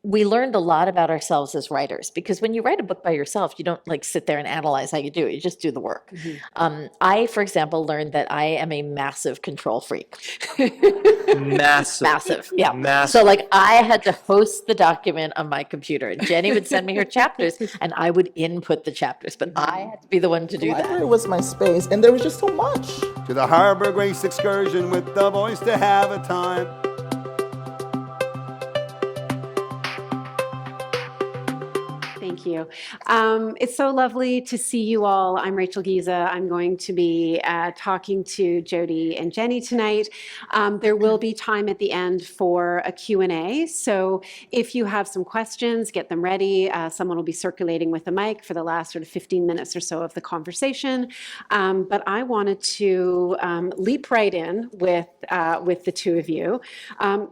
we learned a lot about ourselves as writers, because when you write a book by yourself, you don't like sit there and analyze how you do it. You just do the work. I, for example, learned that I am a massive control freak. Massive, yeah. Massive. So like I had to host the document on my computer, and Jenny would send me her chapters, and I would input the chapters, but I had to be the one to do that. Library was my space, and there was just so much. To the Harbor Grace excursion with the boys to have a time. Thank you. It's so lovely to see you all. I'm Rachel Giese. I'm going to be talking to Jodi and Jenny tonight. There will be time at the end for a Q&A. So if you have some questions, get them ready. Someone will be circulating with a mic for the last sort of 15 minutes or so of the conversation. But I wanted to leap right in with the two of you.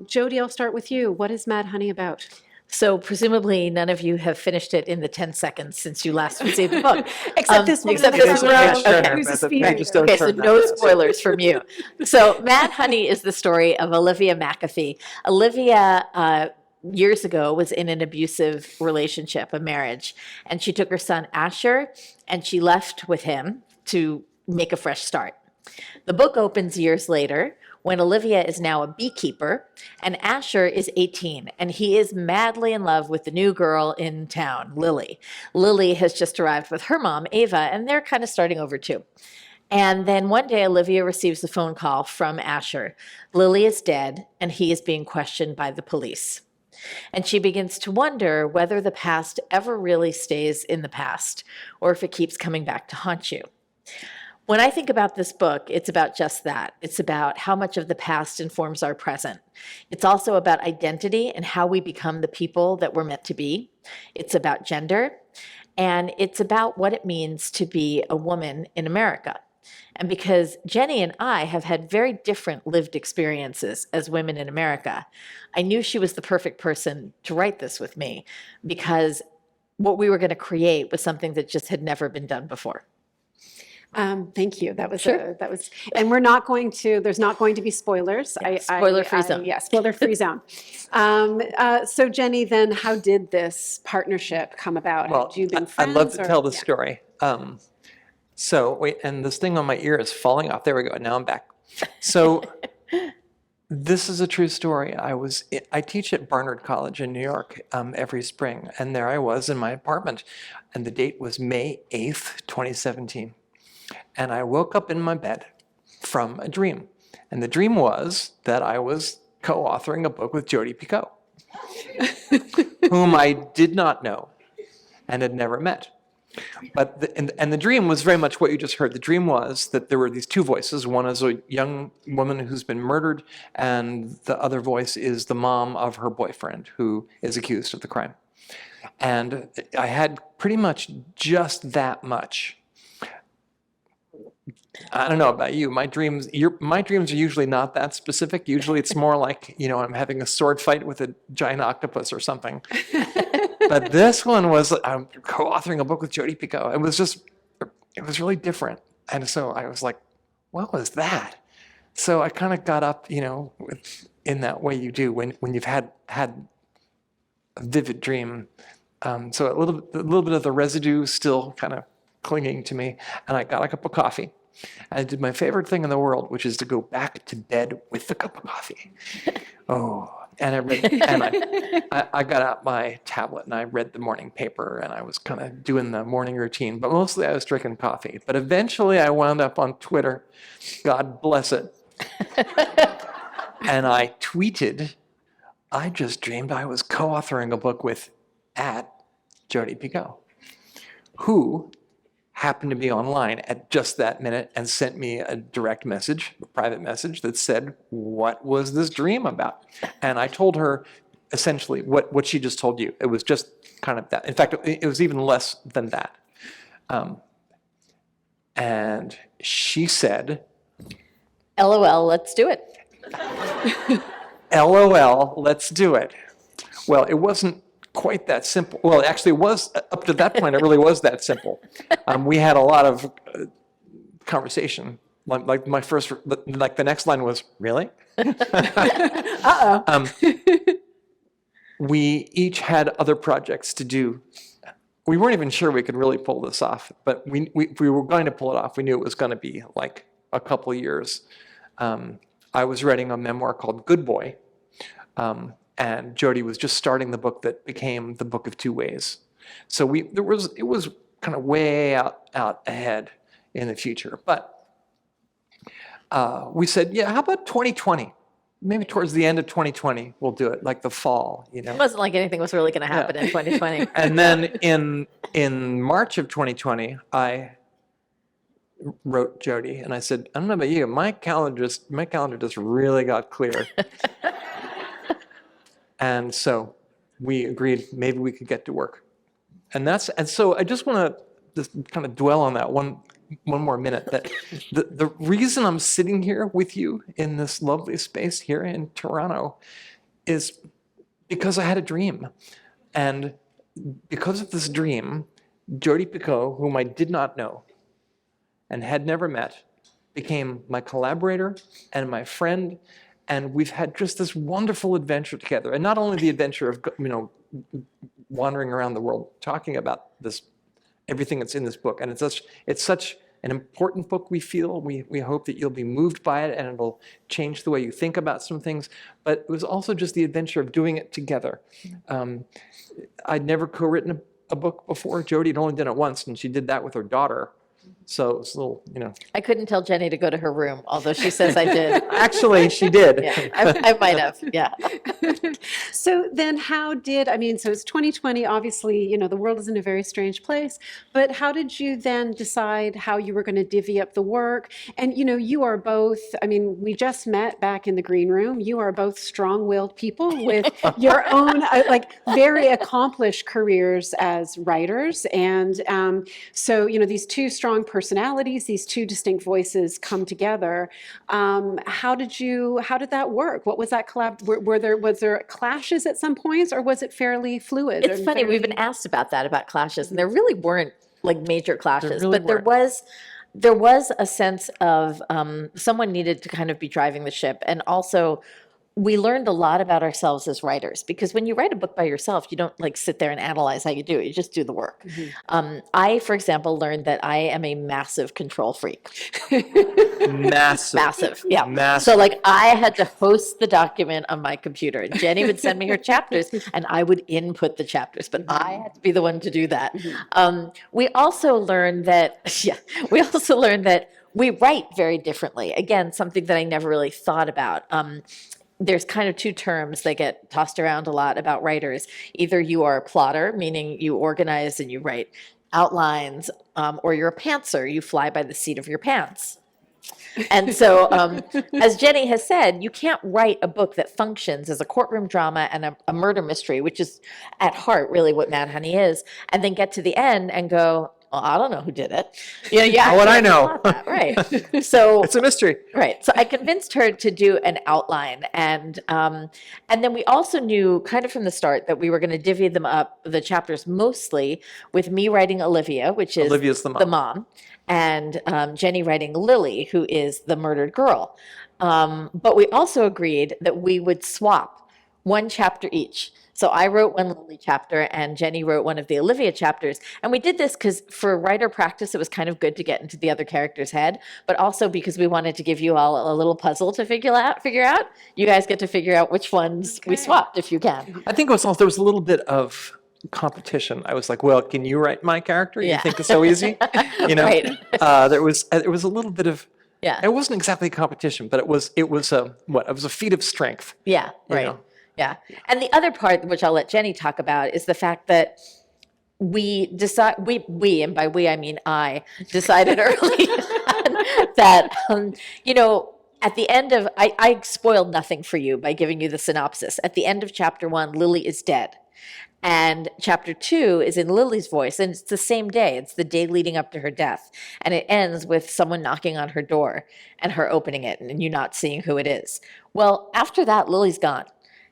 Jodi, I'll start with you. What is Mad Honey about? So presumably none of you have finished it in the 10 seconds since you last received the book. Except this one. Except this one. Okay. Okay, so no spoilers from you. So Mad Honey is the story of Olivia McAfee. Olivia, years ago, was in an abusive relationship, a marriage, and she took her son Asher and she left with him to make a fresh start. The book opens years later when Olivia is now a beekeeper and Asher is 18 and he is madly in love with the new girl in town, Lily. Lily has just arrived with her mom, Ava, and they're kind of starting over too. And then one day Olivia receives a phone call from Asher. Lily is dead and he is being questioned by the police. And she begins to wonder whether the past ever really stays in the past or if it keeps coming back to haunt you. When I think about this book, it's about just that. It's about how much of the past informs our present. It's also about identity and how we become the people that we're meant to be. It's about gender, and it's about what it means to be a woman in America. And because Jenny and I have had very different lived experiences as women in America, I knew she was the perfect person to write this with me, because what we were going to create was something that just had never been done before. Thank you. That was Sure. and we're not going to. There's not going to be spoilers. Yeah, spoiler-free zone. Yeah, spoiler-free zone. So Jenny, then how did this partnership come about? Well, Had you been I'd friends? love to or- tell the yeah. story. So wait, and this thing on my ear is falling off. There we go. Now I'm back. So this is a true story. I teach at Barnard College in New York every spring, and there I was in my apartment, and the date was May 8th, 2017. And I woke up in my bed from a dream. And the dream was that I was co-authoring a book with Jodi Picoult, whom I did not know and had never met. But the dream was very much what you just heard. The dream was that there were these two voices. One is a young woman who's been murdered, and the other voice is the mom of her boyfriend who is accused of the crime. And I had pretty much just that much. I don't know about you. My dreams are usually not that specific. Usually it's more like, I'm having a sword fight with a giant octopus or something. But this one was, I'm co-authoring a book with Jodi Picoult. It was really different. And so I was like, what was that? So I kind of got up, in that way you do when you've had a vivid dream. So a little bit of the residue still kind of clinging to me, and I got a cup of coffee. I did my favorite thing in the world, which is to go back to bed with the cup of coffee. And I read, and I got out my tablet and I read the morning paper, and I was kind of doing the morning routine, but mostly I was drinking coffee. But eventually I wound up on Twitter, God bless it, and I tweeted, I just dreamed I was co-authoring a book with @Jodi Picoult, who happened to be online at just that minute and sent me a direct message, a private message that said, what was this dream about? And I told her essentially what she just told you. It was just kind of that. In fact, it was even less than that. And she said, LOL, let's do it. LOL, let's do it. Well, it wasn't quite that simple. Well, actually, it was up to that point. It really was that simple. We had a lot of conversation. Like the next line was, really? Uh-oh. we each had other projects to do. We weren't even sure we could really pull this off, but we were going to pull it off. We knew it was going to be like a couple of years. I was writing a memoir called Good Boy, and Jodi was just starting the book that became the Book of Two Ways. So it was kind of way out ahead in the future. But we said, yeah, how about 2020? Maybe towards the end of 2020, we'll do it, like the fall, It wasn't like anything was really going to happen in 2020. And then in March of 2020, I wrote Jodi, and I said, I don't know about you, my calendar just really got clear. And so we agreed maybe we could get to work. And so I just want to just kind of dwell on that one more minute, that the reason I'm sitting here with you in this lovely space here in Toronto is because I had a dream. And because of this dream, Jodi Picoult, whom I did not know and had never met, became my collaborator and my friend. And we've had just this wonderful adventure together. And not only the adventure of, wandering around the world talking about this, everything that's in this book. And it's such an important book, we feel. We hope that you'll be moved by it and it'll change the way you think about some things. But it was also just the adventure of doing it together. I'd never co-written a book before. Jodi had only done it once, and she did that with her daughter. So it's a little, I couldn't tell Jenny to go to her room, although she says I did. Actually, she did. Yeah, I might have, yeah. So then so it's 2020, obviously, the world is in a very strange place, but how did you then decide how you were going to divvy up the work? And, you are both, we just met back in the green room. You are both strong-willed people with your own, very accomplished careers as writers. And so, these two strong personalities, these two distinct voices come together. How did that work? What was that collab? Was there clashes at some points, or was it fairly fluid? It's funny, we've been asked about clashes, and there really weren't like major clashes, but there was a sense of someone needed to kind of be driving the ship. And also we learned a lot about ourselves as writers, because when you write a book by yourself, you don't sit there and analyze how you do it. You just do the work. Mm-hmm. I, for example, learned that I am a massive control freak. Massive. Yeah. Massive. So I had to host the document on my computer, and Jenny would send me her chapters and I would input the chapters, but I had to be the one to do that. Mm-hmm. We also learned that we write very differently. Again, something that I never really thought about. There's kind of two terms that get tossed around a lot about writers. Either you are a plotter, meaning you organize and you write outlines, or you're a pantser, you fly by the seat of your pants. And so, as Jenny has said, you can't write a book that functions as a courtroom drama and a murder mystery, which is at heart really what Mad Honey is, and then get to the end and go, well, I don't know who did it. How would I know? Right. So it's a mystery. Right. So I convinced her to do an outline, and then we also knew kind of from the start that we were going to divvy them up, the chapters, mostly with me writing Olivia, which is Olivia's the mom, and Jenny writing Lily, who is the murdered girl. But we also agreed that we would swap one chapter each. So I wrote one Lily chapter and Jenny wrote one of the Olivia chapters. And we did this because for writer practice, it was kind of good to get into the other character's head, but also because we wanted to give you all a little puzzle to figure out. You guys get to figure out which ones we swapped if you can. I think it was also, there was a little bit of competition. I was like, well, can you write my character? You think it's so easy? Right. There was a little bit of, it wasn't exactly a competition, but it was a feat of strength. Yeah, right. Yeah. And the other part, which I'll let Jenny talk about, is the fact that we, and by we I mean I, decided early that, at the end of, I spoiled nothing for you by giving you the synopsis. At the end of chapter 1, Lily is dead. And chapter 2 is in Lily's voice, and it's the same day. It's the day leading up to her death. And it ends with someone knocking on her door and her opening it and you not seeing who it is. Well, after that, Lily's gone.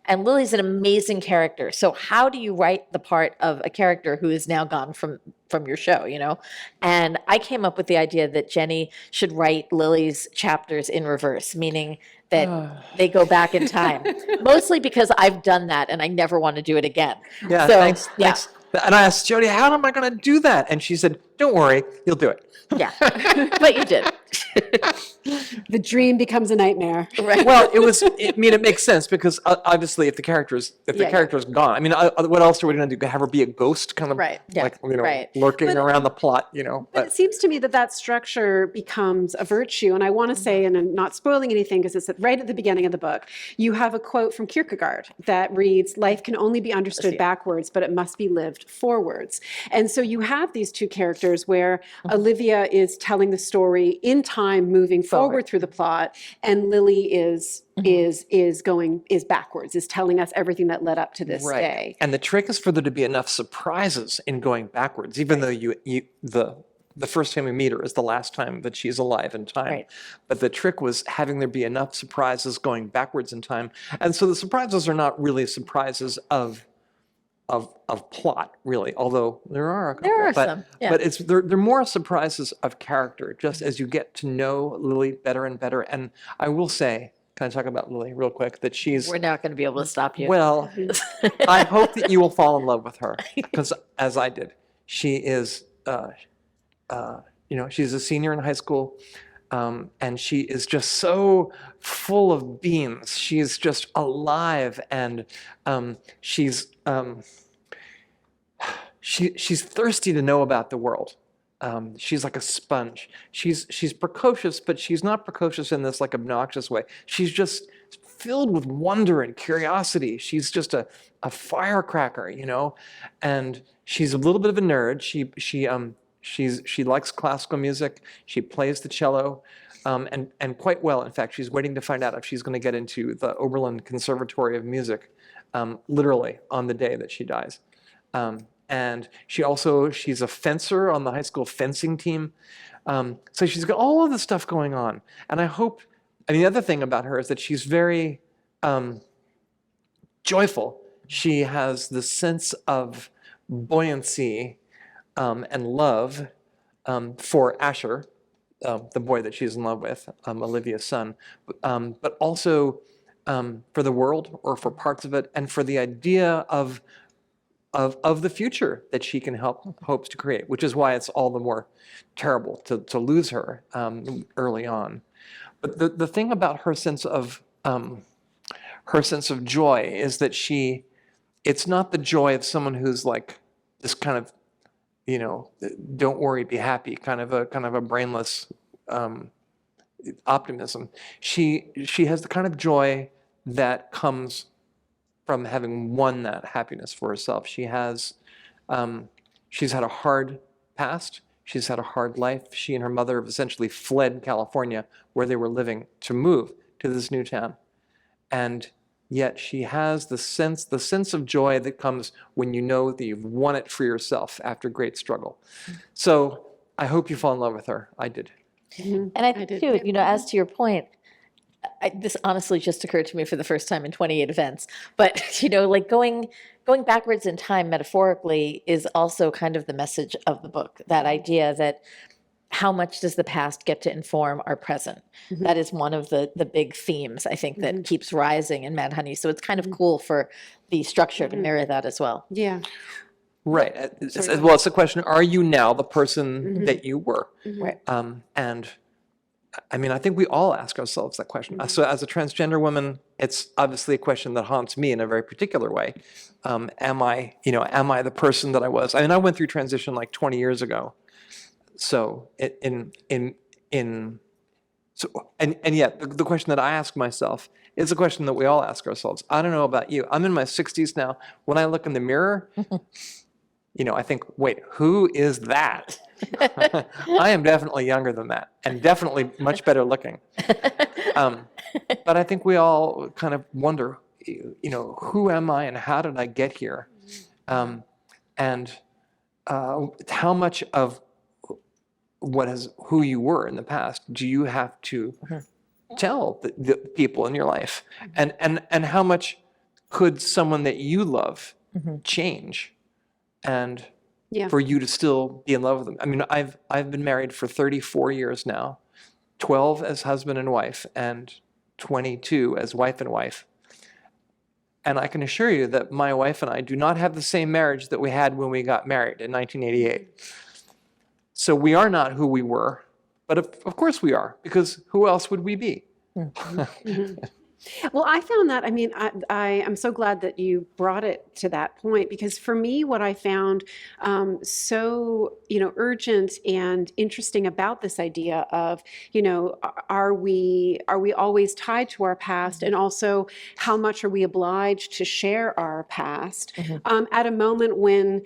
And Lily's an amazing character. So how do you write the part of a character who is now gone from your show, And I came up with the idea that Jenny should write Lily's chapters in reverse, meaning that they go back in time. Mostly because I've done that and I never want to do it again. Yeah, So, thanks. yeah. Thanks. And I asked Jodi, how am I going to do that? And she said, don't worry, you'll do it. Yeah, but you did. The dream becomes a nightmare. Right. Well, I mean, it makes sense because obviously if the character's gone, I mean, what else are we going to do? Have her be a ghost kind of Right. Yeah. like, Right. lurking But- around the plot, But it seems to me that that structure becomes a virtue. And I want to say, and I'm not spoiling anything because it's right at the beginning of the book, you have a quote from Kierkegaard that reads, life can only be understood backwards, but it must be lived forwards. And so you have these two characters where Olivia is telling the story in time, moving forward through the plot, and Lily is backwards, is telling us everything that led up to this day. And the trick is for there to be enough surprises in going backwards, even though the first time we meet her is the last time that she's alive in time. Right. But the trick was having there be enough surprises going backwards in time. And so the surprises are not really surprises of plot, really, although there are a couple. There are but, some, yeah. But they're more surprises of character, just as you get to know Lily better and better. And I will say, can I talk about Lily real quick? That she's, We're not going to be able to stop you. well, I hope that you will fall in love with her, because as I did, she is, she's a senior in high school. And she is just so full of beans. She's just alive, and she's thirsty to know about the world. She's like a sponge. She's precocious, but she's not precocious in this like obnoxious way. She's just filled with wonder and curiosity. She's just a firecracker, and she's a little bit of a nerd. She likes classical music. She plays the cello, and quite well. In fact, she's waiting to find out if she's going to get into the Oberlin Conservatory of Music, literally on the day that she dies. And she's a fencer on the high school fencing team. So she's got all of this stuff going on. And the other thing about her is that she's very joyful. She has the sense of buoyancy and love for Asher, the boy that she's in love with, Olivia's son, but also for the world, or for parts of it, and for the idea of the future that she can hopes to create, which is why it's all the more terrible to lose her early on. But the thing about her sense of joy is that it's not the joy of someone who's like this kind of, don't worry, be happy, kind of a brainless optimism. She has the kind of joy that comes from having won that happiness for herself. She's had a hard past. She's had a hard life. She and her mother have essentially fled California, where they were living, to move to this new town. And yet she has the sense of joy that comes when you know that you've won it for yourself after great struggle. So I hope you fall in love with her. I did. And I think too, as to your point, this honestly just occurred to me for the first time in 28 events. But like going backwards in time metaphorically is also kind of the message of the book. That idea that how much does the past get to inform our present? Mm-hmm. That is one of the big themes, I think, that keeps rising in Mad Honey. So it's kind of cool for the structure to mirror that as well. Yeah. Right. Well, it's the question, are you now the person that you were? Right. And I mean, I think we all ask ourselves that question. So as a transgender woman, it's obviously a question that haunts me in a very particular way. Am I the person that I was? I mean, I went through transition like 20 years ago. So yet the question that I ask myself is a question that we all ask ourselves. I don't know about you. I'm in my 60s now. When I look in the mirror, I think, wait, who is that? I am definitely younger than that, and definitely much better looking. But I think we all kind of wonder, who am I and how did I get here? And how much of who you were in the past do you have to tell the people in your life? And how much could someone that you love change? And for you to still be in love with them. I mean, I've been married for 34 years now, 12 as husband and wife, and 22 as wife and wife. And I can assure you that my wife and I do not have the same marriage that we had when we got married in 1988. So we are not who we were, but of course we are, because who else would we be? Well, I found that, I mean, I am so glad that you brought it to that point, because for me, what I found so, urgent and interesting about this idea of, are we always tied to our past? And also, how much are we obliged to share our past at a moment when,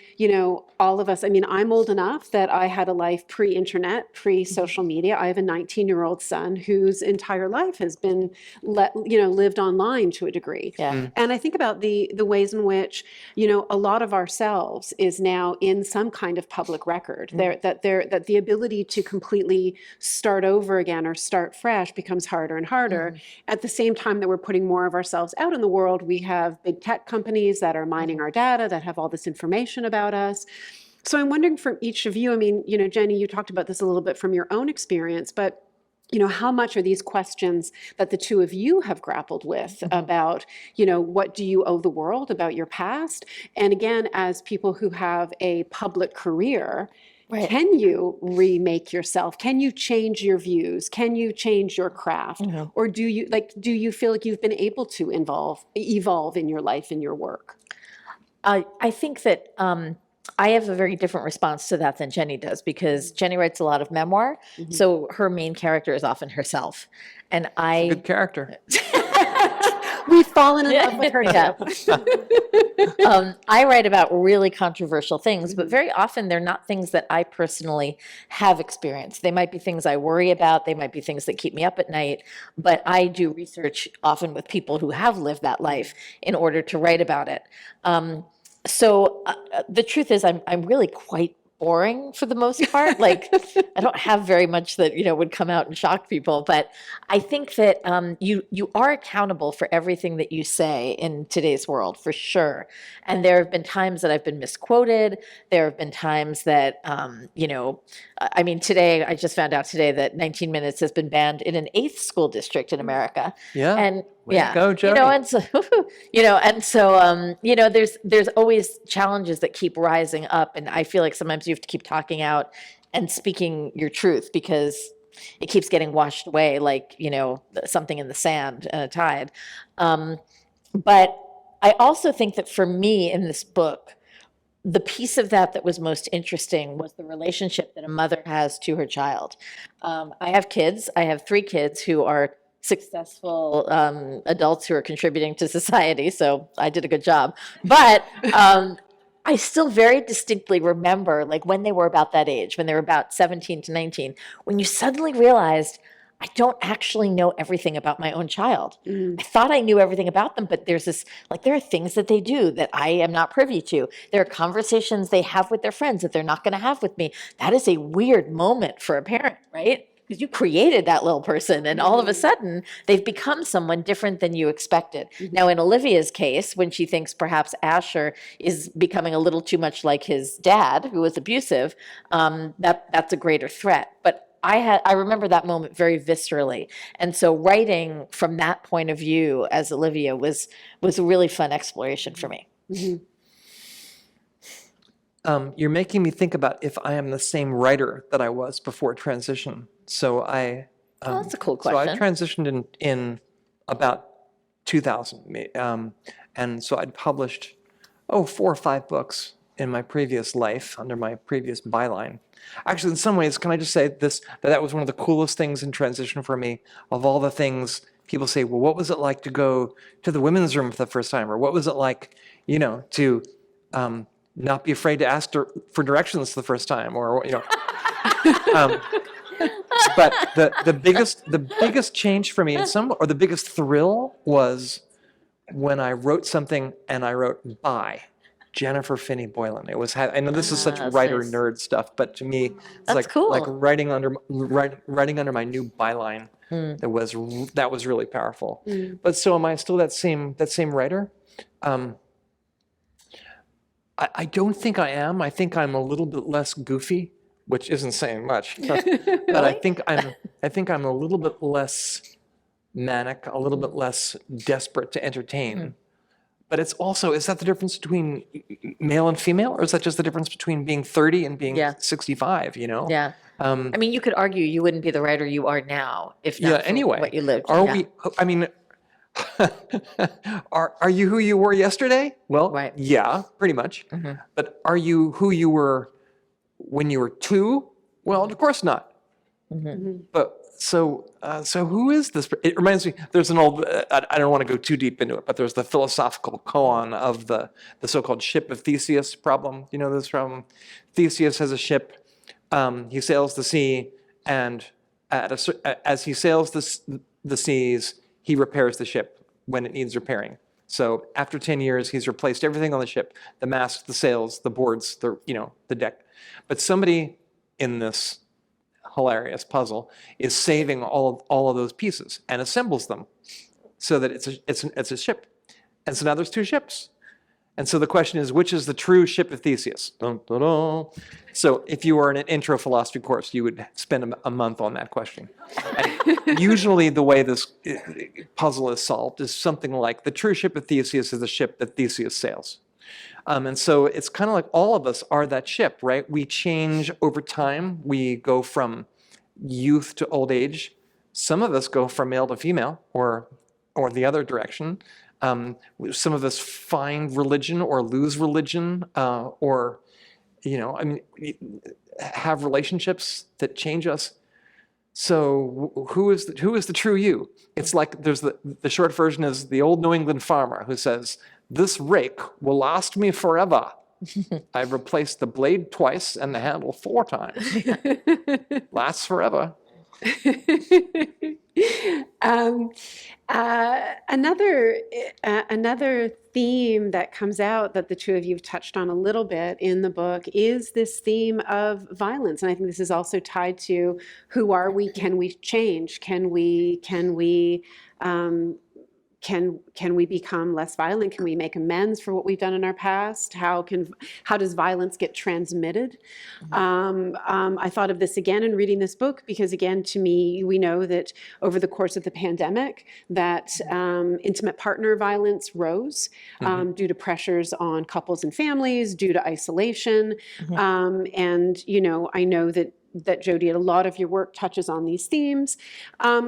all of us, I mean, I'm old enough that I had a life pre-internet, pre-social media. I have a 19-year-old son whose entire life has been lived online to a degree. Yeah. And I think about the ways in which, a lot of ourselves is now in some kind of public record. That the ability to completely start over again or start fresh becomes harder and harder. At the same time that we're putting more of ourselves out in the world, we have big tech companies that are mining our data, that have all this information about us. So I'm wondering from each of you, I mean, Jenny, you talked about this a little bit from your own experience, but how much are these questions that the two of you have grappled with about, what do you owe the world about your past? And again, as people who have a public career, Right. can you remake yourself? Can you change your views? Can you change your craft? Or do you feel like you've been able to evolve in your life, in your work? I think that I have a very different response to that than Jenny does, because Jenny writes a lot of memoir, so her main character is often herself. And Good character. We've fallen in love with her Yeah. too. I write about really controversial things, but very often they're not things that I personally have experienced. They might be things I worry about. They might be things that keep me up at night. But I do research often with people who have lived that life in order to write about it. So the truth is, I'm really quite boring for the most part. Like, I don't have very much that would come out and shock people. But I think that you are accountable for everything that you say in today's world, for sure. And there have been times that I've been misquoted. There have been times that I mean, today I just found out today that 19 minutes has been banned in an 8th school district in America. Yeah. And Way to go, Jodi. and so there's always challenges that keep rising up, and I feel like sometimes you have to keep talking out and speaking your truth, because it keeps getting washed away like something in the sand and a tide. But I also think that for me in this book, the piece of that was most interesting was the relationship that a mother has to her child. I have kids. I have 3 kids who are successful adults who are contributing to society, so I did a good job. But I still very distinctly remember, like, when they were about that age, when they were about 17 to 19, when you suddenly realized, I don't actually know everything about my own child. I thought I knew everything about them, but there's this, there are things that they do that I am not privy to. There are conversations they have with their friends that they're not going to have with me. That is a weird moment for a parent, right? Because you created that little person, and all of a sudden they've become someone different than you expected. Now, in Olivia's case, when she thinks perhaps Asher is becoming a little too much like his dad, who was abusive, that's a greater threat. But I remember that moment very viscerally. And so writing from that point of view as Olivia was a really fun exploration for me. You're making me think about if I am the same writer that I was before transition. So That's a cool So I question. transitioned in about 2000, and so I'd published 4 or 5 books in my previous life under my previous byline. Actually, in some ways, can I just say that was one of the coolest things in transition for me. Of all the things people say, well, what was it like to go to the women's room for the first time, or what was it like, to not be afraid to ask for directions the first time, or But the biggest change for me or the biggest thrill was when I wrote something and I wrote by Jennifer Finney Boylan. It was, I know this is such that's writer nice. nerd stuff, but to me, it's That's cool. like writing under my new byline. That was really powerful. But so am I still that same writer? I don't think I am. I think I'm a little bit less goofy, which isn't saying much. But I think I'm a little bit less manic, a little bit less desperate to entertain. But it's also, is that the difference between male and female, or is that just the difference between being 30 and being Yeah. 65, you know? Yeah. I mean, you could argue you wouldn't be the writer you are now if not Yeah, for anyway. what you lived. Are Yeah. we, I mean, are you who you were yesterday? Well, Right. yeah, pretty much. But are you who you were when you were 2? Well, of course not. But so who is this? It reminds me, there's an old, I don't want to go too deep into it, but there's the philosophical koan of the so-called ship of Theseus problem. You know this from Theseus has a ship. He sails the sea, and as he sails the seas, he repairs the ship when it needs repairing. So after 10 years, he's replaced everything on the ship: the mast, the sails, the boards, the deck. But somebody in this hilarious puzzle is saving all of those pieces and assembles them so that it's a ship. And so now there's 2 ships. And so the question is, which is the true ship of Theseus? Dun, dun, dun. So if you were in an intro philosophy course, you would spend a month on that question. And usually the way this puzzle is solved is something like, the true ship of Theseus is the ship that Theseus sails. And so it's kind of like all of us are that ship, right? We change over time. We go from youth to old age. Some of us go from male to female, or the other direction. Some of us find religion or lose religion, or I mean, have relationships that change us. So who is the true you? It's like there's the short version is the old New England farmer who says, "This rake will last me forever. I've replaced the blade twice and the handle 4 times. Lasts forever." Another theme that comes out that the two of you have touched on a little bit in the book is this theme of violence, and I think this is also tied to who are we? Can we change? Can we become less violent? Can we make amends for what we've done in our past? How does violence get transmitted? I thought of this again in reading this book because, again, to me, we know that over the course of the pandemic, that intimate partner violence rose due to pressures on couples and families, due to isolation, and I know that Jodi, a lot of your work touches on these themes.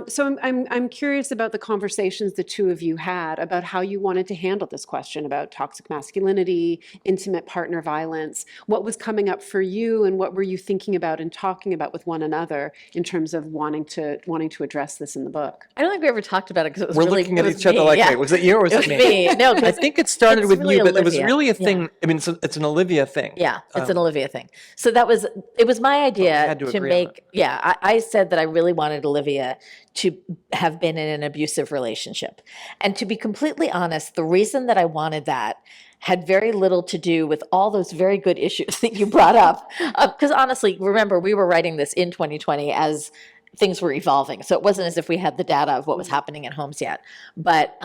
So I'm curious about the conversations the two of you had about how you wanted to handle this question about toxic masculinity, intimate partner violence. What was coming up for you, and what were you thinking about and talking about with one another in terms of wanting to address this in the book? I don't think we ever talked about it because it was We're really, looking it at was each other me, like, yeah. wait, was it you or was It was it me. No, I 'cause think it started it's with really you, but it was Olivia. really a Yeah. thing. I mean, it's an Olivia thing. Yeah, it's an Olivia thing. So it was my idea had to to agree on make, I said that I really wanted Olivia to have been in an abusive relationship. And to be completely honest, the reason that I wanted that had very little to do with all those very good issues that you brought up. Because honestly, remember, we were writing this in 2020 as things were evolving. So it wasn't as if we had the data of what was happening in homes yet. But,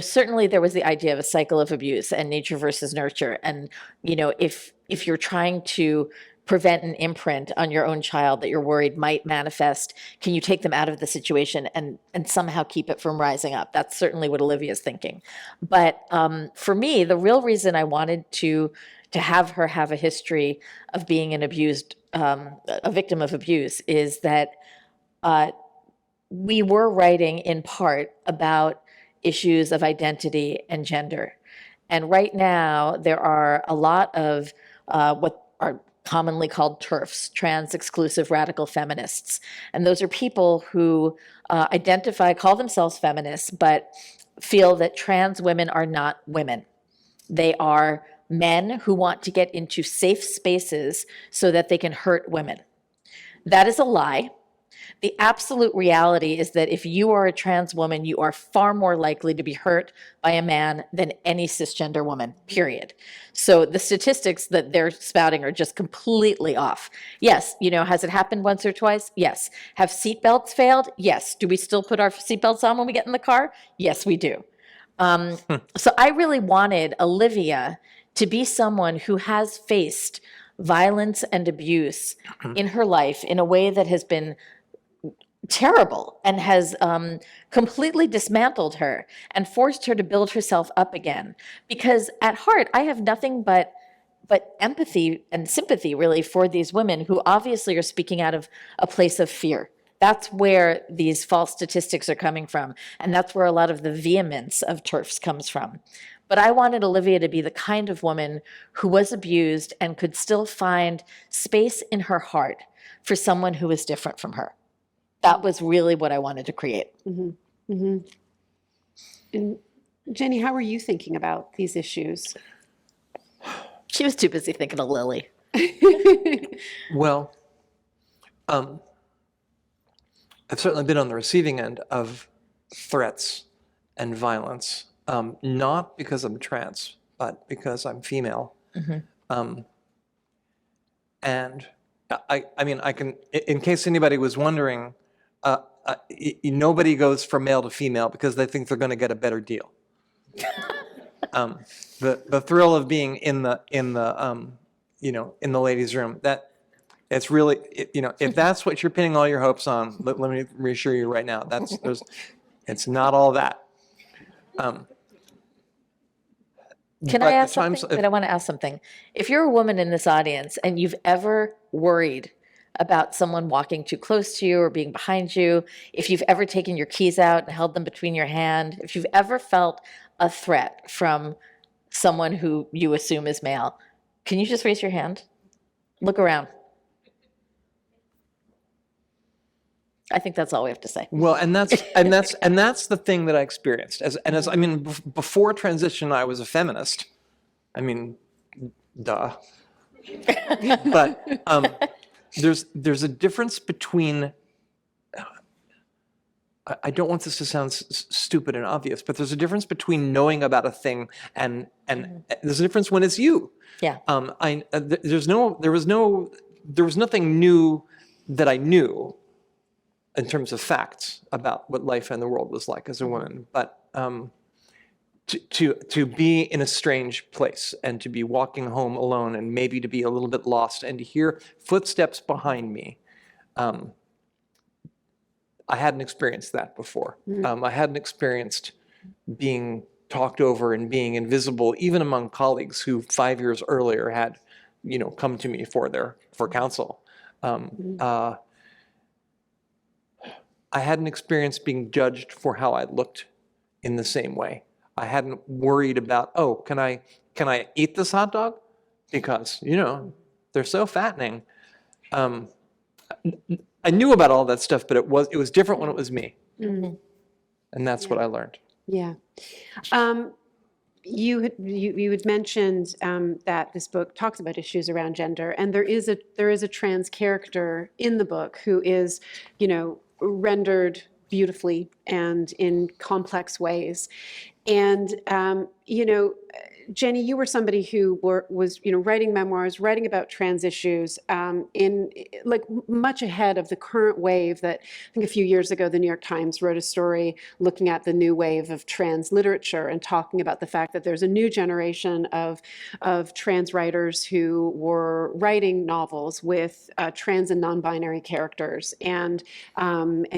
certainly there was the idea of a cycle of abuse and nature versus nurture. And, if you're trying to prevent an imprint on your own child that you're worried might manifest, can you take them out of the situation and somehow keep it from rising up? That's certainly what Olivia's thinking. But for me, the real reason I wanted to have her have a history of being a victim of abuse is that we were writing in part about issues of identity and gender. And right now, there are a lot of what are commonly called TERFs, trans exclusive radical feminists. And those are people who call themselves feminists, but feel that trans women are not women. They are men who want to get into safe spaces so that they can hurt women. That is a lie. The absolute reality is that if you are a trans woman, you are far more likely to be hurt by a man than any cisgender woman, period. So the statistics that they're spouting are just completely off. Yes, has it happened once or twice? Yes. Have seatbelts failed? Yes. Do we still put our seatbelts on when we get in the car? Yes, we do. So I really wanted Olivia to be someone who has faced violence and abuse in her life in a way that has been terrible and has completely dismantled her and forced her to build herself up again. Because at heart, I have nothing but empathy and sympathy really for these women who obviously are speaking out of a place of fear. That's where these false statistics are coming from. And that's where a lot of the vehemence of TERFs comes from. But I wanted Olivia to be the kind of woman who was abused and could still find space in her heart for someone who was different from her. That was really what I wanted to create. And Jenny, how are you thinking about these issues? She was too busy thinking of Lily. Well, I've certainly been on the receiving end of threats and violence, not because I'm trans, but because I'm female. And I mean, I can, in case anybody was wondering, nobody goes from male to female because they think they're going to get a better deal. The thrill of being in the ladies' room, that it's really, if that's what you're pinning all your hopes on, let me reassure you right now, it's not all that. Can But I ask at times, something? I want to ask something. If you're a woman in this audience and you've ever worried about someone walking too close to you or being behind you, if you've ever taken your keys out and held them between your hand, if you've ever felt a threat from someone who you assume is male, can you just raise your hand? Look around. I think that's all we have to say. Well, and that's the thing that I experienced. Before transition, I was a feminist. I mean, duh. But there's a difference between. I don't want this to sound stupid and obvious, but there's a difference between knowing about a thing and there's a difference when it's you. Yeah. There was nothing new that I knew in terms of facts about what life in the world was like as a woman, but to be in a strange place and to be walking home alone and maybe to be a little bit lost and to hear footsteps behind me, I hadn't experienced that before. I hadn't experienced being talked over and being invisible, even among colleagues who 5 years earlier had, come to me for counsel. I hadn't experienced being judged for how I looked in the same way. I hadn't worried about, can I eat this hot dog? Because, they're so fattening. I knew about all that stuff, but it was different when it was me. And that's what I learned. Yeah. You had mentioned that this book talks about issues around gender, and there is a trans character in the book who is, rendered beautifully and in complex ways. And Jenny, you were somebody who was writing memoirs, writing about trans issues in much ahead of the current wave that I think a few years ago the New York Times wrote a story looking at the new wave of trans literature and talking about the fact that there's a new generation of trans writers who were writing novels with trans and non-binary characters and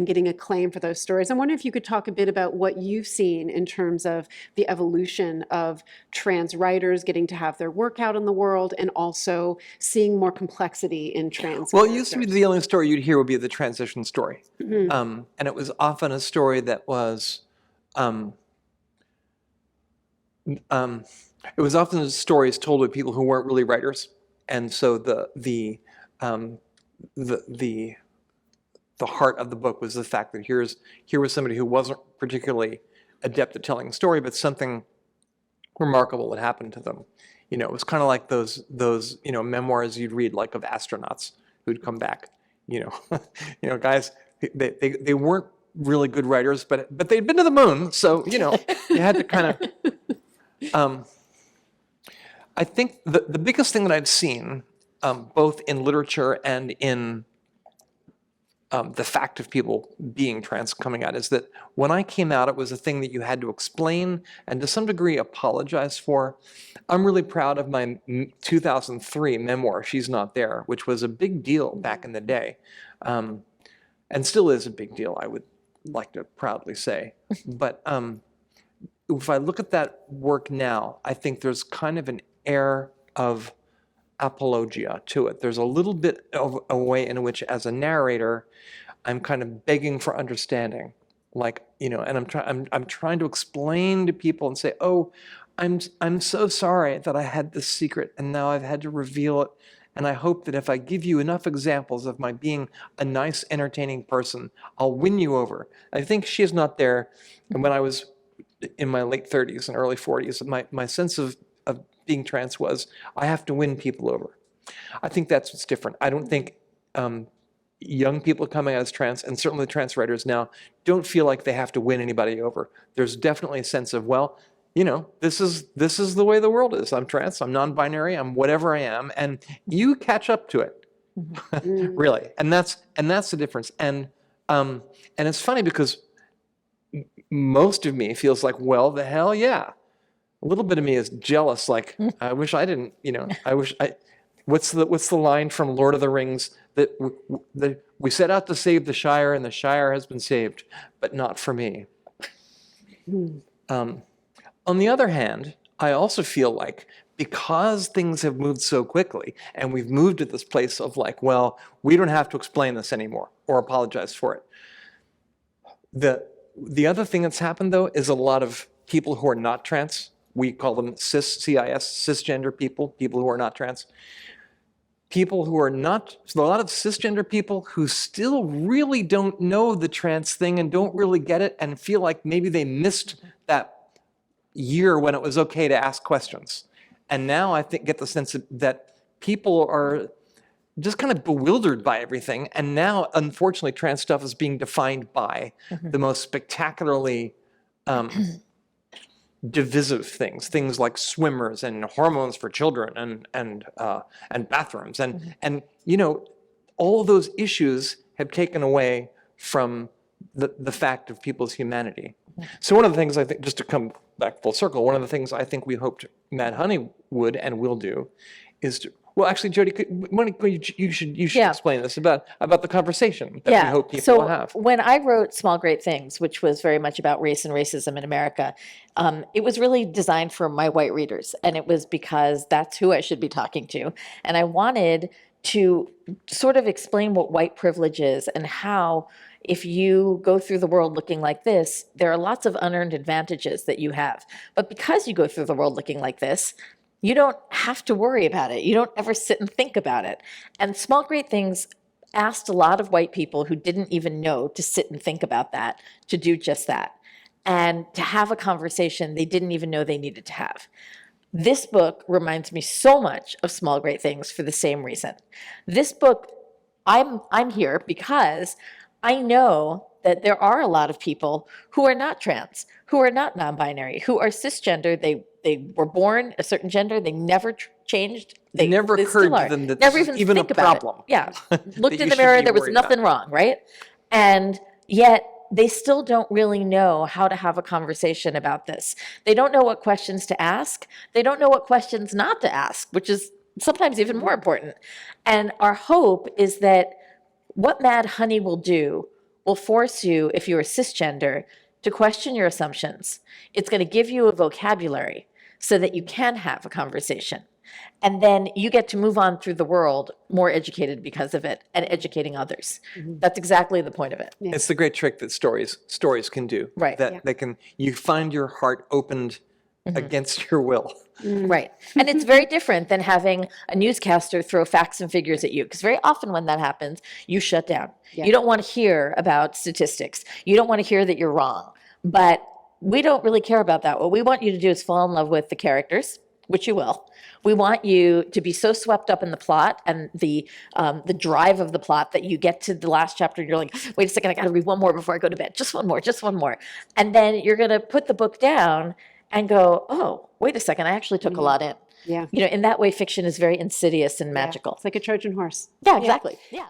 getting acclaim for those stories. I wonder if you could talk a bit about what you've seen in terms of the evolution of trans writers getting to have their work out in the world and also seeing more complexity in trans Well, it characters. used to be the only story you'd hear would be the transition story. And it was often a story that was, stories told by people who weren't really writers. And so the heart of the book was the fact that here was somebody who wasn't particularly adept at telling a story, but something remarkable had happened to them. It was kind of like those memoirs you'd read, like of astronauts who'd come back. Guys, they weren't really good writers, but they'd been to the moon, so you had to kind of. I think the biggest thing that I've seen, both in literature and in the fact of people being trans coming out, is that when I came out, it was a thing that you had to explain and to some degree apologize for. I'm really proud of my 2003 memoir, She's Not There, which was a big deal back in the day. and still is a big deal, I would like to proudly say. But if I look at that work now, I think there's kind of an air of apologia to it. There's a little bit of a way in which, as a narrator, I'm kind of begging for understanding, like, and I'm trying to explain to people and say, oh, I'm so sorry that I had this secret and now I've had to reveal it. And I hope that if I give you enough examples of my being a nice, entertaining person, I'll win you over. I think she is not there. And when I was in my late 30s and early 40s, my sense of being trans was, I have to win people over. I think that's what's different. I don't think young people coming out as trans, and certainly trans writers now, don't feel like they have to win anybody over. There's definitely a sense of, well, this is the way the world is. I'm trans, I'm non-binary, I'm whatever I am, and you catch up to it, really. And that's the difference. And it's funny because most of me feels like, well, the hell yeah. A little bit of me is jealous, like, I wish I didn't, what's the line from Lord of the Rings, that we set out to save the Shire and the Shire has been saved, but not for me. On the other hand, I also feel like, because things have moved so quickly and we've moved to this place of like, well, we don't have to explain this anymore or apologize for it. The other thing that's happened, though, is a lot of people who are not trans, we call them cisgender people who are not trans. People who are not, so a lot of cisgender people who still really don't know the trans thing and don't really get it and feel like maybe they missed that year when it was okay to ask questions. And now I think get the sense that people are just kind of bewildered by everything. And now, unfortunately, trans stuff is being defined by the most spectacularly divisive things like swimmers and hormones for children and bathrooms. And all of those issues have taken away from the fact of people's humanity. So one of the things I think, just to come back full circle, one of the things I think we hoped Mad Honey would and will do is to, well, actually, Jodi, you should explain this about the conversation that we hope people will have. When I wrote Small Great Things, which was very much about race and racism in America, it was really designed for my white readers, and it was because that's who I should be talking to. And I wanted to sort of explain what white privilege is and how, if you go through the world looking like this, there are lots of unearned advantages that you have. But because you go through the world looking like this, you don't have to worry about it. You don't ever sit and think about it. And Small Great Things asked a lot of white people who didn't even know to sit and think about that, to do just that, and to have a conversation they didn't even know they needed to have. This book reminds me so much of Small Great Things for the same reason. This book, I'm here because I know that there are a lot of people who are not trans, who are not non-binary, who are cisgender. They were born a certain gender. They never changed. It never occurred to them that this is even a problem. Yeah, looked in the mirror, there was nothing wrong, right? And yet they still don't really know how to have a conversation about this. They don't know what questions to ask. They don't know what questions not to ask, which is sometimes even more important. And our hope is that what Mad Honey will do will force you, if you're a cisgender, to question your assumptions. It's going to give you a vocabulary so that you can have a conversation. And then you get to move on through the world more educated because of it and educating others. That's exactly the point of it. Yeah. It's the great trick that stories can do. Right. That you find your heart opened against your will. Right. And it's very different than having a newscaster throw facts and figures at you, because very often when that happens, you shut down. Yeah. You don't want to hear about statistics. You don't want to hear that you're wrong. But we don't really care about that. What we want you to do is fall in love with the characters, which you will. We want you to be so swept up in the plot and the drive of the plot that you get to the last chapter and you're like, wait a second, I got to read one more before I go to bed. Just one more. And then you're going to put the book down and go, oh, wait a second, I actually took a lot in. Yeah. In that way, fiction is very insidious and magical. It's like a Trojan horse. Yeah, exactly. Yeah.